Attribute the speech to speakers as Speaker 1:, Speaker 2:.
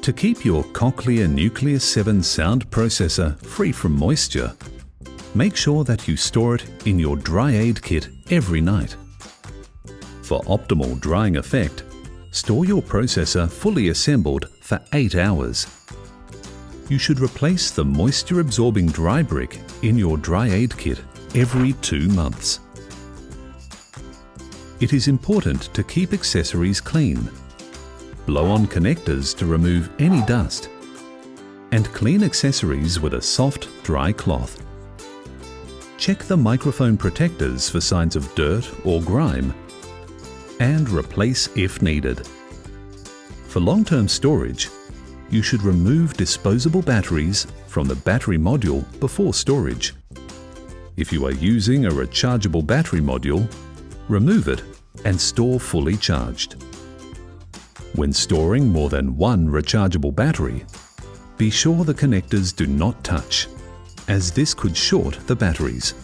Speaker 1: To keep your Cochlear Nucleus 7 sound processor free from moisture, make sure that you store it in your dry aid kit every night. For optimal drying effect, store your processor fully assembled for 8 hours. You should replace the moisture-absorbing dry brick in your dry aid kit every 2 months. It is important to keep accessories clean. Blow on connectors to remove any dust, and clean accessories with a soft, dry cloth. Check the microphone protectors for signs of dirt or grime, and replace if needed. For long-term storage, you should remove disposable batteries from the battery module before storage. If you are using a rechargeable battery module, remove it and store fully charged. When storing more than one rechargeable battery, be sure the connectors do not touch, as this could short the batteries.